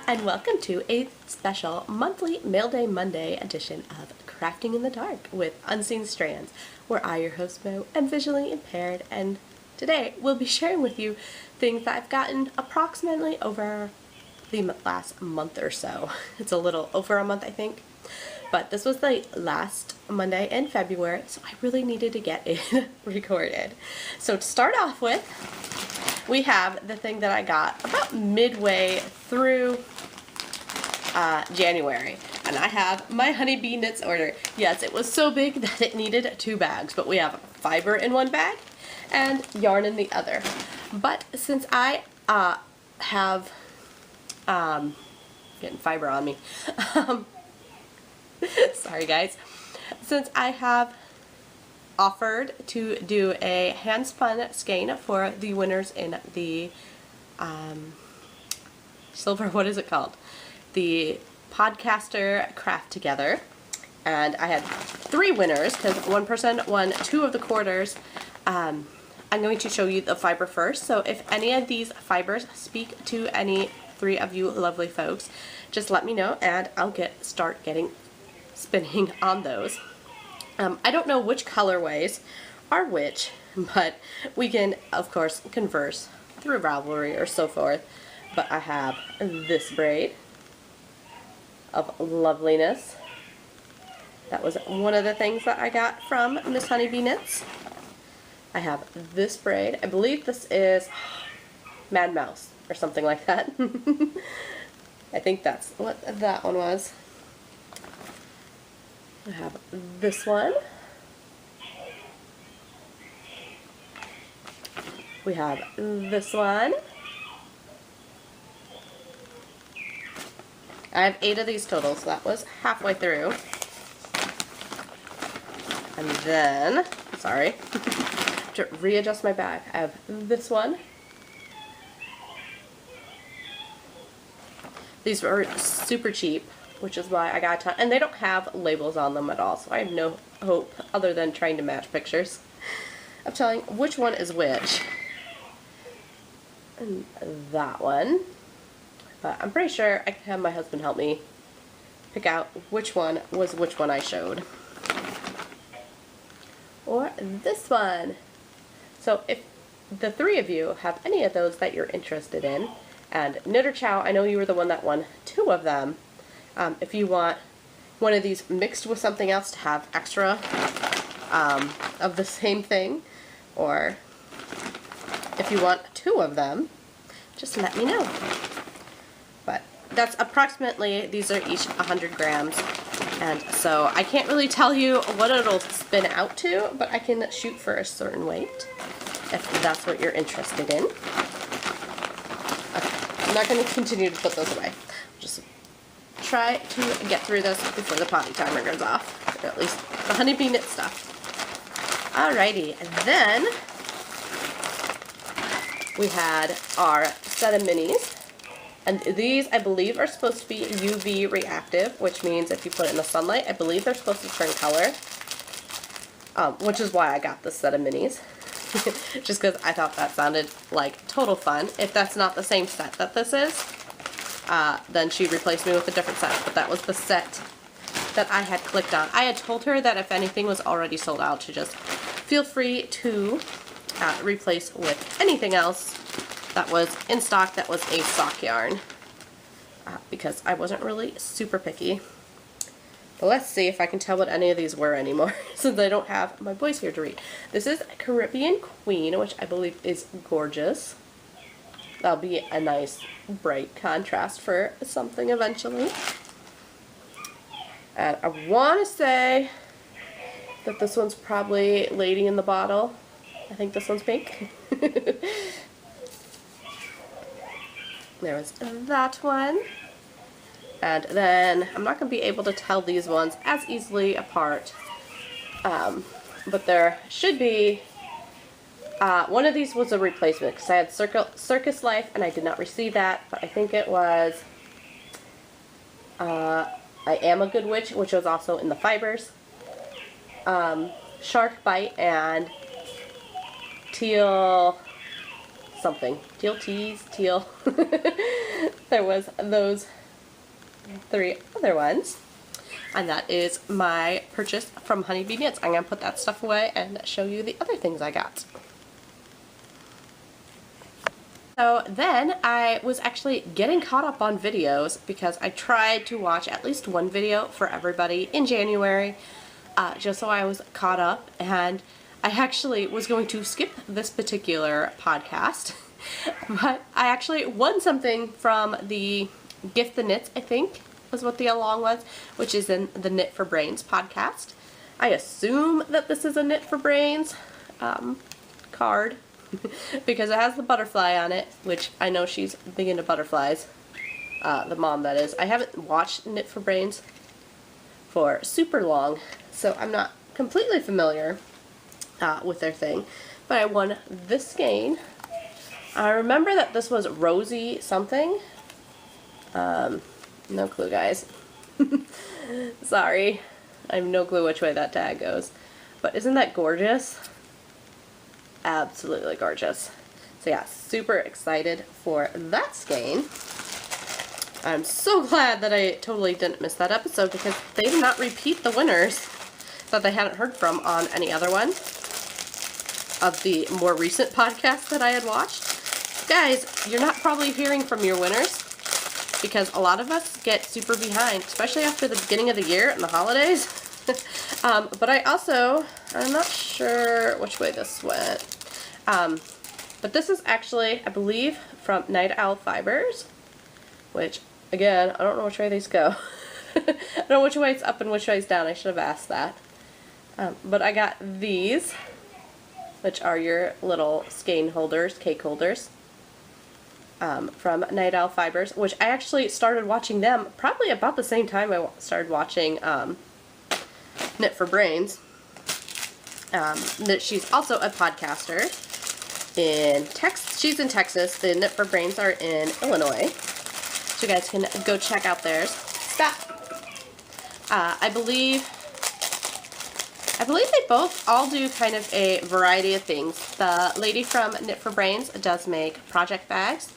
and welcome to a special monthly Mailday Monday edition of Crafting in the Dark with Unseen Strands, where I, your host Mo, am visually impaired, and today we'll be sharing with you things that I've gotten approximately over the last month or so. It's a little over a month, I think, but this was the last Monday in February, so I really needed to get it recorded. So to start off with, we have the thing that I got about midway through January, and I have my Honeybee knits order. Yes, it was so big that it needed 2 bags, but we have fiber in one bag and yarn in the other. But since I have getting fiber on me, sorry guys, since I have offered to do a hand spun skein for the winners in the silver, what is it called? The Podcaster Craft Together, and I had 3 winners because one person won 2 of the quarters. I'm going to show you the fiber first, so if any of these fibers speak to any 3 of you lovely folks, just let me know and I'll start spinning on those. I don't know which colorways are which, but we can of course converse through Ravelry or so forth. But I have this braid of loveliness. That was one of the things that I got from Miss Honeybee Knits. I have this braid. I believe this is Mad Mouse or something like that. I think that's what that one was. I have this one. We have this one. I have 8 of these total, so that was halfway through. And then, sorry, to readjust my bag, I have this one. These were super cheap, which is why I got a ton, and they don't have labels on them at all, so I have no hope other than trying to match pictures of telling which one is which. And that one. But I'm pretty sure I can have my husband help me pick out which one was which one I showed. Or this one. So if the 3 of you have any of those that you're interested in, and Knitter Chow, I know you were the one that won 2 of them. If you want one of these mixed with something else to have extra of the same thing, or if you want 2 of them, just let me know. But that's approximately, these are each 100 grams, and so I can't really tell you what it'll spin out to, but I can shoot for a certain weight if that's what you're interested in. Okay, I'm not going to continue to put those away. Just try to get through this before the potty timer goes off, or at least the Honeybee knit stuff. Alrighty, and then we had our set of minis. And these, I believe, are supposed to be UV reactive, which means if you put it in the sunlight, I believe they're supposed to turn color, which is why I got this set of minis, just because I thought that sounded like total fun. If that's not the same set that this is, then she'd replace me with a different set, but that was the set that I had clicked on. I had told her that if anything was already sold out, to just feel free to replace with anything else that was in stock that was a sock yarn, because I wasn't really super picky. But let's see if I can tell what any of these were anymore, since I don't have my boys here to read. This is Caribbean Queen, which I believe is gorgeous. That'll be a nice bright contrast for something eventually. And I want to say that this one's probably Lady in the Bottle. I think this one's pink. There was that one. And then I'm not going to be able to tell these ones as easily apart. But there should be, one of these was a replacement because I had Circus Life and I did not receive that, but I think it was I Am a Good Witch, which was also in the fibers. Shark Bite and Teal something. Teal Tease, Teal. there was those 3 other ones. And that is my purchase from Honeybee Knits. I'm going to put that stuff away and show you the other things I got. So then I was actually getting caught up on videos because I tried to watch at least one video for everybody in January, just so I was caught up, and I actually was going to skip this particular podcast, but I actually won something from the Gift the Knits, I think was what the along was, which is in the Knit for Brains podcast. I assume that this is a Knit for Brains card because it has the butterfly on it, which I know she's big into butterflies, the mom that is. I haven't watched Knit for Brains for super long, so I'm not completely familiar with their thing, but I won this skein. I remember that this was Rosie something. No clue, guys. Sorry. I have no clue which way that tag goes. But isn't that gorgeous? Absolutely gorgeous. So yeah, super excited for that skein. I'm so glad that I totally didn't miss that episode because they did not repeat the winners that they hadn't heard from on any other one of the more recent podcasts that I had watched. Guys, you're not probably hearing from your winners because a lot of us get super behind, especially after the beginning of the year and the holidays. But I'm not sure which way this went. But this is actually, I believe, from Night Owl Fibers, which, again, I don't know which way these go. I don't know which way it's up and which way it's down. I should have asked that. But I got these, which are your little skein holders, cake holders, from Night Owl Fibers, which I actually started watching them probably about the same time I started watching Knit for Brains. She's also a podcaster in Texas. She's in Texas. The Knit for Brains are in Illinois. So you guys can go check out theirs. Stop. I believe they both all do kind of a variety of things. The lady from Knit for Brains does make project bags,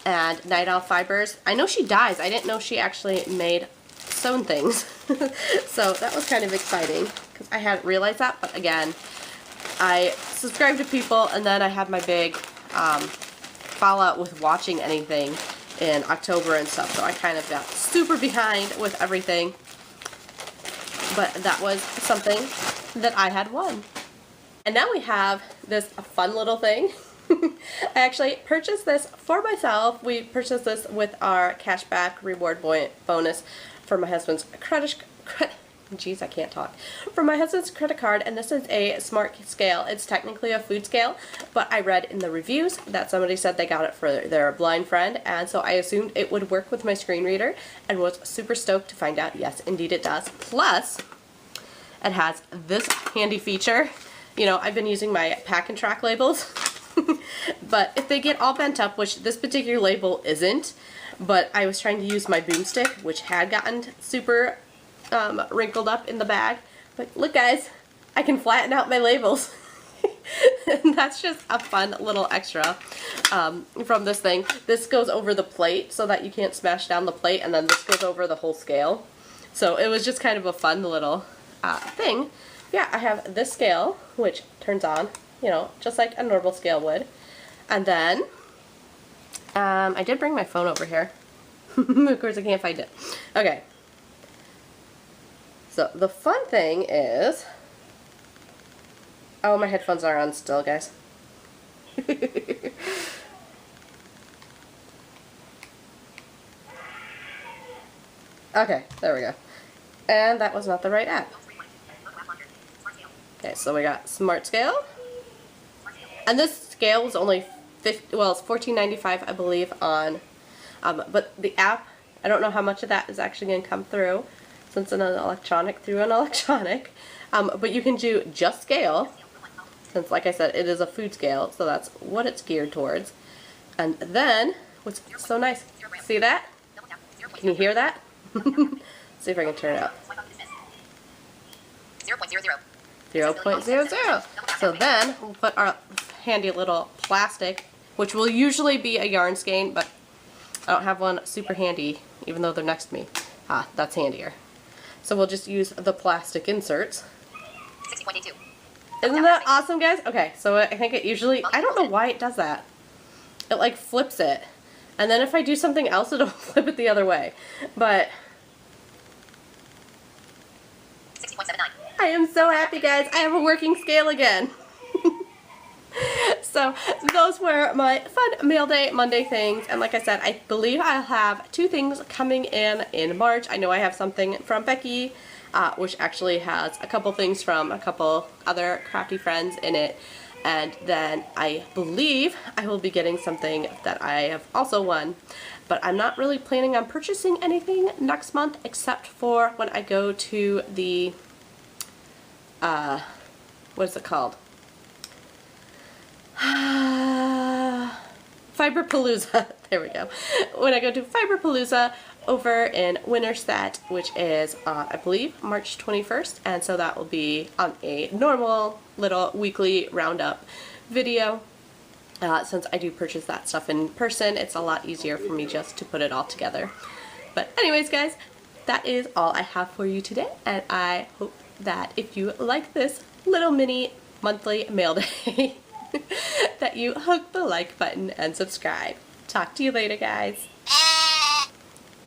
and Night Owl Fibers, I know she dyes. I didn't know she actually made sewn things. So that was kind of exciting because I hadn't realized that, but again, I subscribe to people and then I had my big fallout with watching anything in October and stuff, so I kind of got super behind with everything. But that was something that I had won. And now we have this fun little thing. I actually purchased this for myself. We purchased this with our cashback reward bonus for my husband's from my husband's credit card, and this is a smart scale. It's technically a food scale, but I read in the reviews that somebody said they got it for their blind friend, and so I assumed it would work with my screen reader and was super stoked to find out, yes, indeed it does. Plus, it has this handy feature. You know, I've been using my pack and track labels, but if they get all bent up, which this particular label isn't, but I was trying to use my boomstick, which had gotten super wrinkled up in the bag. But look, guys, I can flatten out my labels. And that's just a fun little extra from this thing. This goes over the plate so that you can't smash down the plate, and then this goes over the whole scale. So it was just kind of a fun little thing. Yeah, I have this scale, which turns on, you know, just like a normal scale would. And then I did bring my phone over here. Of course I can't find it. Okay. So the fun thing is, oh, my headphones are on still, guys. Okay, there we go. And that was not the right app. Okay, so we got Smart Scale. And this scale was only it's $14.95, I believe, on, but the app, I don't know how much of that is actually going to come through, since it's an electronic, but you can do just scale, since, like I said, it is a food scale, so that's what it's geared towards. And then, what's so nice, see that? Can you hear that? See if I can turn it up. 0.00. So then, we'll put our handy little plastic, which will usually be a yarn skein, but I don't have one super handy, even though they're next to me. Ah, that's handier. So we'll just use the plastic inserts. 60.82. Isn't that awesome, guys? Okay, so I think it usually, I don't know why it does that. It like flips it. And then if I do something else, it'll flip it the other way. But 60.79. I am so happy, guys. I have a working scale again. So those were my fun Mail Day Monday things. And like I said, I believe I'll have 2 things coming in March. I know I have something from Becky, which actually has a couple things from a couple other crafty friends in it. And then I believe I will be getting something that I have also won. But I'm not really planning on purchasing anything next month except for when I go to the, what is it called? Fiberpalooza. There we go. When I go to Fiberpalooza over in Winterset, which is, I believe, March 21st. And so that will be on a normal little weekly roundup video. Since I do purchase that stuff in person, it's a lot easier for me just to put it all together. But anyways, guys, that is all I have for you today. And I hope that if you like this little mini monthly mail day, that you hook the like button and subscribe. Talk to you later, guys.